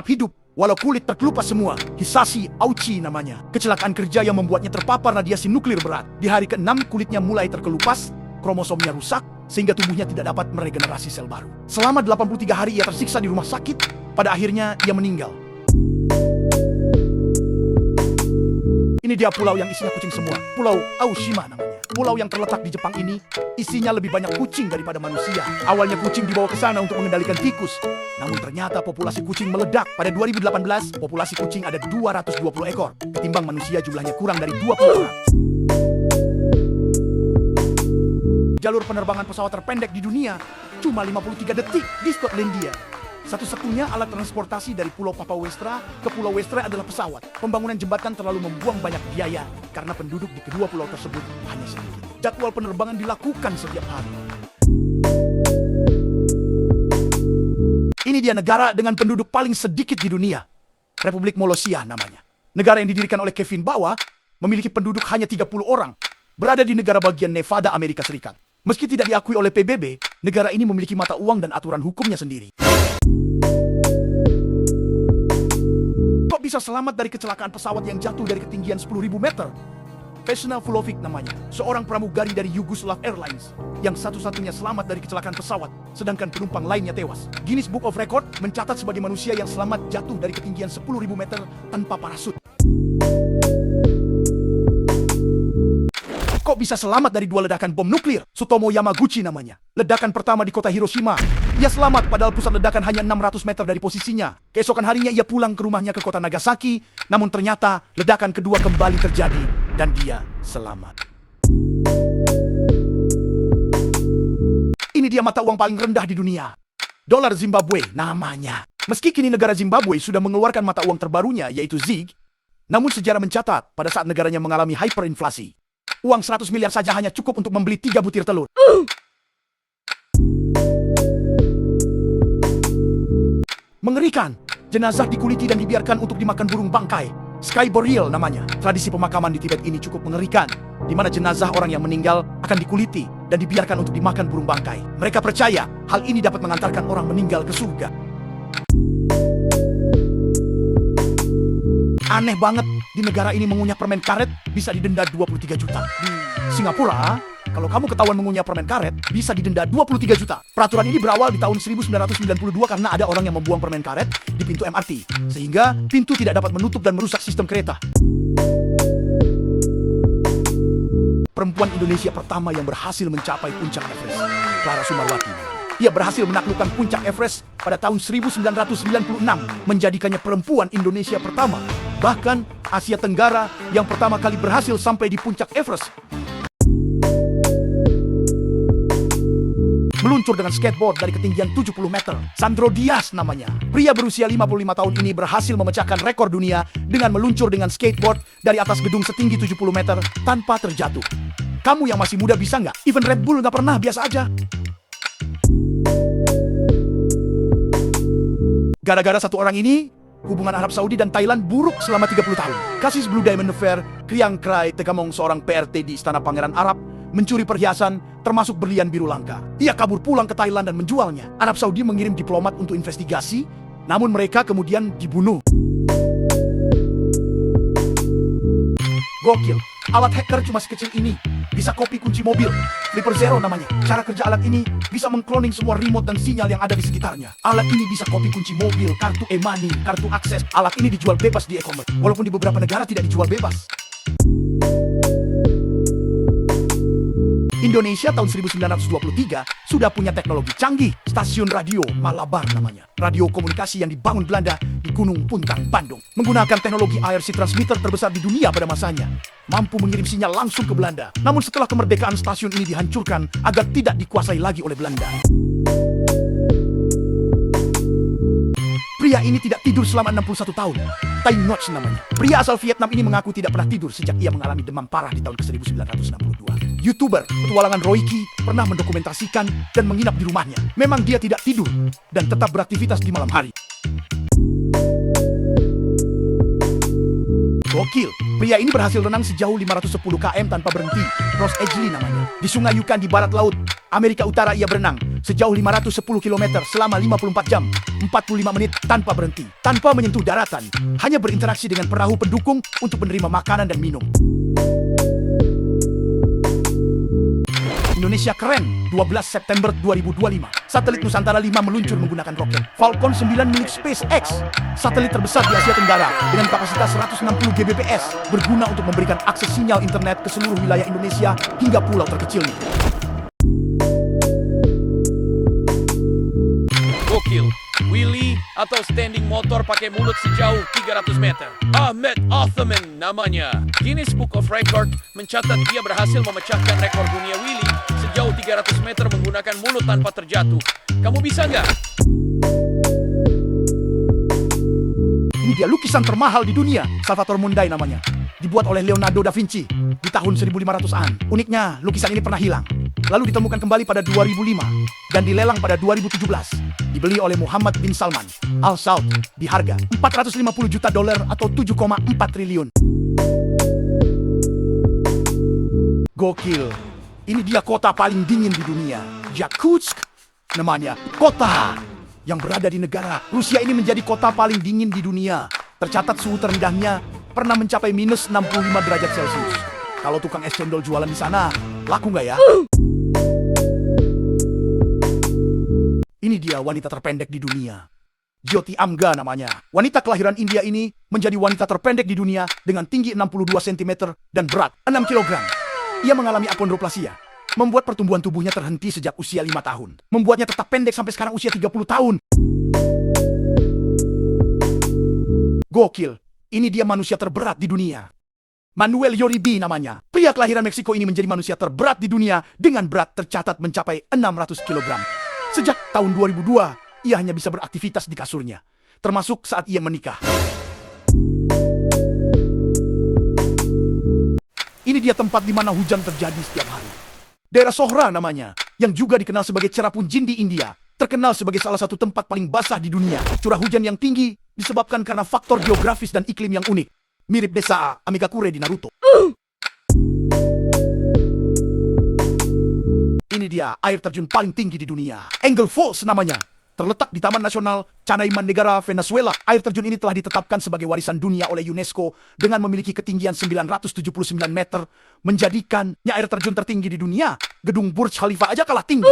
tetap hidup walau kulit terkelupas semua. Hisashi Auchi namanya. Kecelakaan kerja yang membuatnya terpapar radiasi nuklir berat. Di hari ke-6 kulitnya mulai terkelupas, kromosomnya rusak, sehingga tubuhnya tidak dapat meregenerasi sel baru. Selama 83 hari ia tersiksa di rumah sakit, pada akhirnya ia meninggal. Ini dia pulau yang isinya kucing semua. Pulau Aoshima namanya. Pulau yang terletak di Jepang ini isinya lebih banyak kucing daripada manusia. Awalnya kucing dibawa ke sana untuk mengendalikan tikus. Namun ternyata populasi kucing meledak. Pada 2018, populasi kucing ada 220 ekor. Ketimbang manusia jumlahnya kurang dari 20 orang. Jalur penerbangan pesawat terpendek di dunia cuma 53 detik di Skotlandia. Satu-satunya alat transportasi dari Pulau Papawestra ke Pulau Westra adalah pesawat. Pembangunan jembatan terlalu membuang banyak biaya karena penduduk di kedua pulau tersebut hanya sedikit. Jadwal penerbangan dilakukan setiap hari. Ini dia negara dengan penduduk paling sedikit di dunia. Republik Molossia namanya. Negara yang didirikan oleh Kevin Bawa memiliki penduduk hanya 30 orang. Berada di negara bagian Nevada, Amerika Serikat. Meski tidak diakui oleh PBB, negara ini memiliki mata uang dan aturan hukumnya sendiri. Kok bisa selamat dari kecelakaan pesawat yang jatuh dari ketinggian 10.000 meter? Vesna Vulovic namanya, seorang pramugari dari Yugoslav Airlines yang satu-satunya selamat dari kecelakaan pesawat, sedangkan penumpang lainnya tewas. Guinness Book of Record mencatat sebagai manusia yang selamat jatuh dari ketinggian 10.000 meter tanpa parasut. Kok bisa selamat dari 2 ledakan bom nuklir? Sutomo Yamaguchi namanya. Ledakan pertama di kota Hiroshima. Ia selamat padahal pusat ledakan hanya 600 meter dari posisinya. Keesokan harinya ia pulang ke rumahnya ke kota Nagasaki. Namun ternyata ledakan kedua kembali terjadi dan dia selamat. Ini dia mata uang paling rendah di dunia. Dolar Zimbabwe namanya. Meski kini negara Zimbabwe sudah mengeluarkan mata uang terbarunya yaitu ZiG, namun sejarah mencatat pada saat negaranya mengalami hyperinflasi. Uang 100 miliar saja hanya cukup untuk membeli 3 butir telur. Mengerikan. Jenazah dikuliti dan dibiarkan untuk dimakan burung bangkai. Sky burial namanya. Tradisi pemakaman di Tibet ini cukup mengerikan, di mana jenazah orang yang meninggal akan dikuliti dan dibiarkan untuk dimakan burung bangkai. Mereka percaya hal ini dapat mengantarkan orang meninggal ke surga. Aneh banget, di negara ini mengunyah permen karet bisa didenda 23 juta. Di Singapura, kalau kamu ketahuan mengunyah permen karet, bisa didenda 23 juta. Peraturan ini berawal di tahun 1992 karena ada orang yang membuang permen karet di pintu MRT, sehingga pintu tidak dapat menutup dan merusak sistem kereta. Perempuan Indonesia pertama yang berhasil mencapai puncak Everest, Clara Sumarwati. Ia berhasil menaklukkan puncak Everest pada tahun 1996, menjadikannya perempuan Indonesia pertama, bahkan Asia Tenggara yang pertama kali berhasil sampai di puncak Everest. Meluncur dengan skateboard dari ketinggian 70 meter. Sandro Dias namanya. Pria berusia 55 tahun ini berhasil memecahkan rekor dunia dengan meluncur dengan skateboard dari atas gedung setinggi 70 meter tanpa terjatuh. Kamu yang masih muda bisa nggak? Even Red Bull nggak pernah, biasa aja. Gara-gara satu orang ini, hubungan Arab Saudi dan Thailand buruk selama 30 tahun. Kasus Blue Diamond Affair, Kriang Krai Tegamong, seorang PRT di Istana Pangeran Arab, mencuri perhiasan, termasuk berlian biru langka. Ia kabur pulang ke Thailand dan menjualnya. Arab Saudi mengirim diplomat untuk investigasi, namun mereka kemudian dibunuh. Gokil, alat hacker cuma sekecil ini. Bisa copy kunci mobil. Flipper Zero namanya. Cara kerja alat ini bisa mengcloning semua remote dan sinyal yang ada di sekitarnya. Alat ini bisa copy kunci mobil, kartu e-money, kartu akses. Alat ini dijual bebas di e-commerce, walaupun di beberapa negara tidak dijual bebas. Indonesia tahun 1923 sudah punya teknologi canggih. Stasiun radio Malabar namanya. Radio komunikasi yang dibangun Belanda di Gunung Puntang, Bandung. Menggunakan teknologi IRC transmitter terbesar di dunia pada masanya. Mampu mengirim sinyal langsung ke Belanda. Namun setelah kemerdekaan stasiun ini dihancurkan agar tidak dikuasai lagi oleh Belanda. Pria ini tidak tidur selama 61 tahun. Tai Ngoc namanya. Pria asal Vietnam ini mengaku tidak pernah tidur sejak ia mengalami demam parah di tahun ke-1962. YouTuber petualangan Royki pernah mendokumentasikan dan menginap di rumahnya. Memang dia tidak tidur dan tetap beraktivitas di malam hari. Gokil, pria ini berhasil renang sejauh 510 km tanpa berhenti. Ross Edgley namanya. Di Sungai Yukon di barat laut Amerika Utara ia berenang sejauh 510 km selama 54 jam, 45 menit tanpa berhenti, tanpa menyentuh daratan, hanya berinteraksi dengan perahu pendukung untuk menerima makanan dan minum. Indonesia keren, 12 September 2025. Satelit Nusantara 5 meluncur menggunakan roket Falcon 9 milik SpaceX. Satelit terbesar di Asia Tenggara dengan kapasitas 160 Gbps berguna untuk memberikan akses sinyal internet ke seluruh wilayah Indonesia hingga pulau terkecilnya. Gokil, wheelie atau standing motor pakai mulut sejauh 300 meter. Ahmed Othman namanya. Guinness Book of Record mencatat dia berhasil memecahkan rekor dunia wheelie sejauh 300 meter menggunakan mulut tanpa terjatuh. Kamu bisa nggak? Ini dia lukisan termahal di dunia, Salvator Mundi namanya. Dibuat oleh Leonardo da Vinci di tahun 1500-an. Uniknya, lukisan ini pernah hilang. Lalu ditemukan kembali pada 2005 dan dilelang pada 2017. Dibeli oleh Muhammad bin Salman Al Saud di harga $450 juta atau 7,4 triliun. Gokil. Ini dia kota paling dingin di dunia, Yakutsk namanya. Kota yang berada di negara Rusia ini menjadi kota paling dingin di dunia. Tercatat suhu terendahnya pernah mencapai minus 65 derajat Celcius. Kalau tukang es cendol jualan di sana, laku nggak ya? Ini dia wanita terpendek di dunia. Jyoti Amga namanya. Wanita kelahiran India ini menjadi wanita terpendek di dunia dengan tinggi 62 cm dan berat 6 kg. Ia mengalami achondroplasia, membuat pertumbuhan tubuhnya terhenti sejak usia 5 tahun. Membuatnya tetap pendek sampai sekarang usia 30 tahun. Gokil, ini dia manusia terberat di dunia. Manuel Yoribi namanya. Pria kelahiran Meksiko ini menjadi manusia terberat di dunia dengan berat tercatat mencapai 600 kg. Sejak tahun 2002, ia hanya bisa beraktivitas di kasurnya, termasuk saat ia menikah. Ini dia tempat di mana hujan terjadi setiap hari. Daerah Sohra namanya, yang juga dikenal sebagai Cherrapunji di India, terkenal sebagai salah satu tempat paling basah di dunia. Curah hujan yang tinggi disebabkan karena faktor geografis dan iklim yang unik, mirip desa Amigakure di Naruto. Ini dia air terjun paling tinggi di dunia, Angel Falls namanya. Terletak di Taman Nasional Canaiman Negara Venezuela. Air terjun ini telah ditetapkan sebagai warisan dunia oleh UNESCO dengan memiliki ketinggian 979 meter, menjadikannya air terjun tertinggi di dunia. Gedung Burj Khalifa aja kalah tinggi.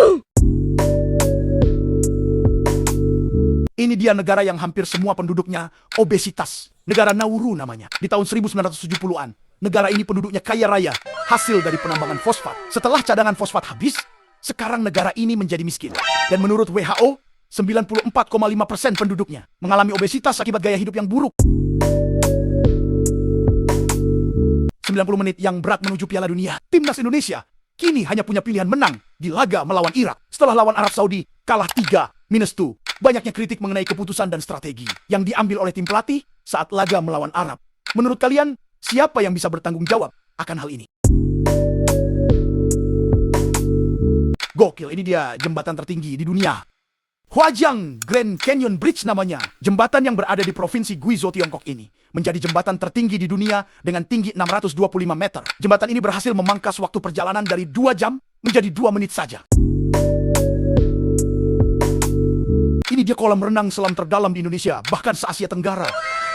Ini dia negara yang hampir semua penduduknya obesitas. Negara Nauru namanya. Di tahun 1970-an, negara ini penduduknya kaya raya, hasil dari penambangan fosfat. Setelah cadangan fosfat habis, sekarang negara ini menjadi miskin. Dan menurut WHO, 94,5% penduduknya mengalami obesitas akibat gaya hidup yang buruk. 90 menit yang berat menuju Piala Dunia. Timnas Indonesia kini hanya punya pilihan menang di laga melawan Irak. Setelah lawan Arab Saudi, kalah 3-2. Banyaknya kritik mengenai keputusan dan strategi yang diambil oleh tim pelatih saat laga melawan Arab. Menurut kalian, siapa yang bisa bertanggung jawab akan hal ini? Gokil, ini dia jembatan tertinggi di dunia. Huajiang Grand Canyon Bridge namanya. Jembatan yang berada di provinsi Guizhou, Tiongkok ini menjadi jembatan tertinggi di dunia dengan tinggi 625 meter. Jembatan ini berhasil memangkas waktu perjalanan dari 2 jam menjadi 2 menit saja. Ini dia kolam renang selam terdalam di Indonesia, bahkan se-Asia Tenggara.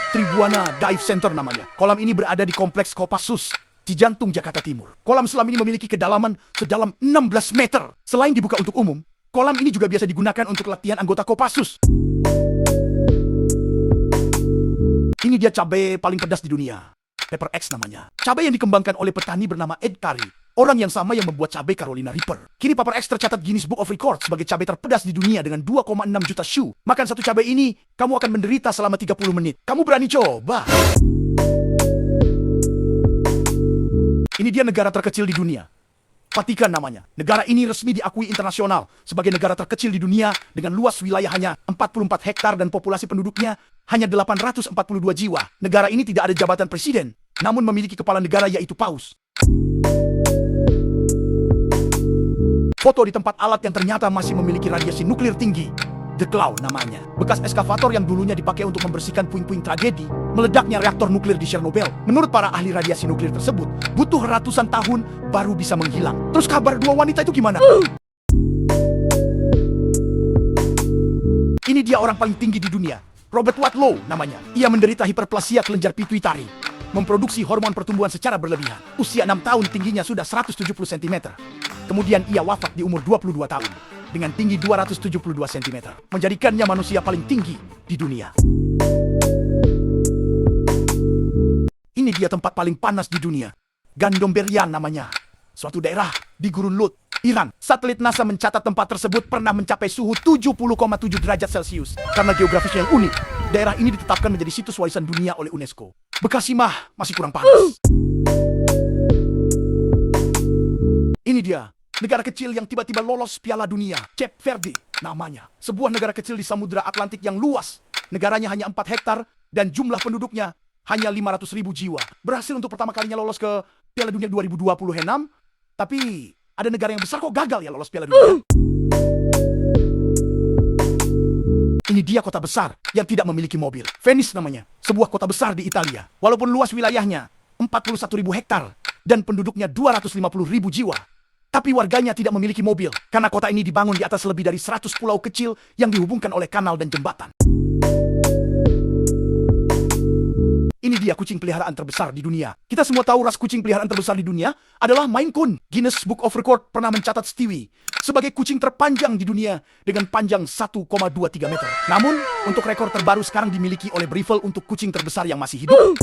Tribuana Dive Center namanya. Kolam ini berada di Kompleks Kopassus, di jantung Jakarta Timur. Kolam selam ini memiliki kedalaman sedalam 16 meter. Selain dibuka untuk umum, kolam ini juga biasa digunakan untuk latihan anggota Kopassus. Ini dia cabai paling pedas di dunia. Pepper X namanya. Cabai yang dikembangkan oleh petani bernama Ed Curry, orang yang sama yang membuat cabai Carolina Reaper. Kini Pepper X tercatat Guinness Book of Records sebagai cabai terpedas di dunia dengan 2,6 juta shu. Makan satu cabai ini, kamu akan menderita selama 30 menit. Kamu berani coba? Ini dia negara terkecil di dunia, Vatikan namanya. Negara ini resmi diakui internasional sebagai negara terkecil di dunia dengan luas wilayah hanya 44 hektar dan populasi penduduknya hanya 842 jiwa. Negara ini tidak ada jabatan presiden, namun memiliki kepala negara yaitu Paus. Foto di tempat alat yang ternyata masih memiliki radiasi nuklir tinggi. The Cloud namanya. Bekas eskavator yang dulunya dipakai untuk membersihkan puing-puing tragedi meledaknya reaktor nuklir di Chernobyl. Menurut para ahli radiasi nuklir tersebut, butuh ratusan tahun baru bisa menghilang. Terus kabar 2 wanita itu gimana? Ini dia orang paling tinggi di dunia. Robert Wadlow namanya. Ia menderita hiperplasia kelenjar pituitari, memproduksi hormon pertumbuhan secara berlebihan. Usia 6 tahun, tingginya sudah 170 cm. Kemudian ia wafat di umur 22 tahun dengan tinggi 272 cm, menjadikannya manusia paling tinggi di dunia. Ini dia tempat paling panas di dunia. Gandomberian namanya. Suatu daerah di Gurun Lut, Iran. Satelit NASA mencatat tempat tersebut pernah mencapai suhu 70,7 derajat Celcius. Karena geografisnya yang unik, daerah ini ditetapkan menjadi situs warisan dunia oleh UNESCO. Bekasi mah masih kurang panas. Ini dia, negara kecil yang tiba-tiba lolos Piala Dunia. Cape Verde namanya. Sebuah negara kecil di Samudra Atlantik yang luas. Negaranya hanya 4 hektar dan jumlah penduduknya hanya 500.000 jiwa. Berhasil untuk pertama kalinya lolos ke Piala Dunia 2026. Tapi ada negara yang besar kok gagal ya lolos Piala Dunia. Ini dia kota besar yang tidak memiliki mobil. Venice namanya. Sebuah kota besar di Italia. Walaupun luas wilayahnya 41.000 hektar dan penduduknya 250.000 jiwa. Tapi warganya tidak memiliki mobil karena kota ini dibangun di atas lebih dari 100 pulau kecil yang dihubungkan oleh kanal dan jembatan. Ini dia kucing peliharaan terbesar di dunia. Kita semua tahu ras kucing peliharaan terbesar di dunia adalah Maine Coon. Guinness Book of Record pernah mencatat Stewie sebagai kucing terpanjang di dunia dengan panjang 1,23 meter. Namun, untuk rekor terbaru sekarang dimiliki oleh Breville untuk kucing terbesar yang masih hidup.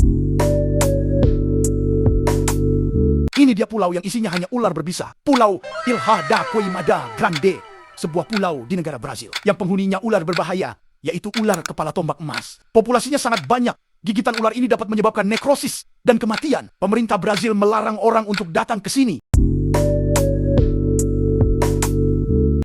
Ini dia pulau yang isinya hanya ular berbisa. Pulau Ilha da Coimada Grande. Sebuah pulau di negara Brazil yang penghuninya ular berbahaya, yaitu ular kepala tombak emas. Populasinya sangat banyak. Gigitan ular ini dapat menyebabkan nekrosis dan kematian. Pemerintah Brazil melarang orang untuk datang ke sini.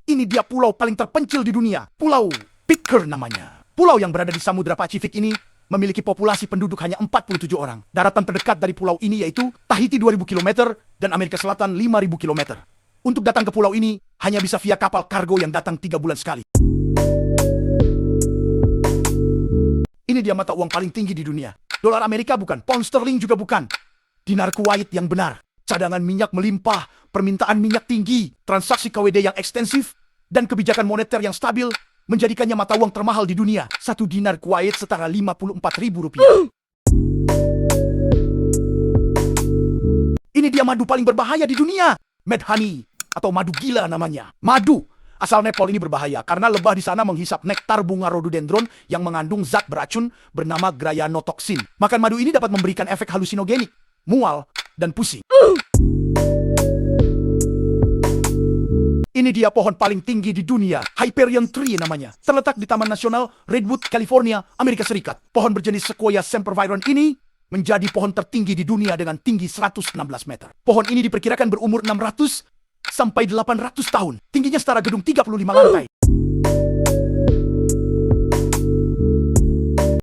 Ini dia pulau paling terpencil di dunia. Pulau Pitcairn namanya. Pulau yang berada di Samudra Pasifik ini memiliki populasi penduduk hanya 47 orang. Daratan terdekat dari pulau ini yaitu Tahiti 2000 km dan Amerika Selatan 5000 km. Untuk datang ke pulau ini hanya bisa via kapal kargo yang datang 3 bulan sekali. Ini dia mata uang paling tinggi di dunia. Dolar Amerika bukan, pound sterling juga bukan. Dinar Kuwait yang benar. Cadangan minyak melimpah, permintaan minyak tinggi, transaksi KWD yang ekstensif, dan kebijakan moneter yang stabil menjadikannya mata uang termahal di dunia. 1 dinar Kuwait setara 54.000 rupiah. Ini dia madu paling berbahaya di dunia. Mad honey atau madu gila namanya. Madu asal Nepal ini berbahaya karena lebah di sana menghisap nektar bunga rhododendron yang mengandung zat beracun bernama gryanotoksin. Makan madu ini dapat memberikan efek halusinogenik, mual, dan pusing. Ini dia pohon paling tinggi di dunia, Hyperion Tree namanya. Terletak di Taman Nasional Redwood, California, Amerika Serikat. Pohon berjenis Sequoia sempervirens ini menjadi pohon tertinggi di dunia dengan tinggi 116 meter. Pohon ini diperkirakan berumur 600 sampai 800 tahun. Tingginya setara gedung 35 lantai.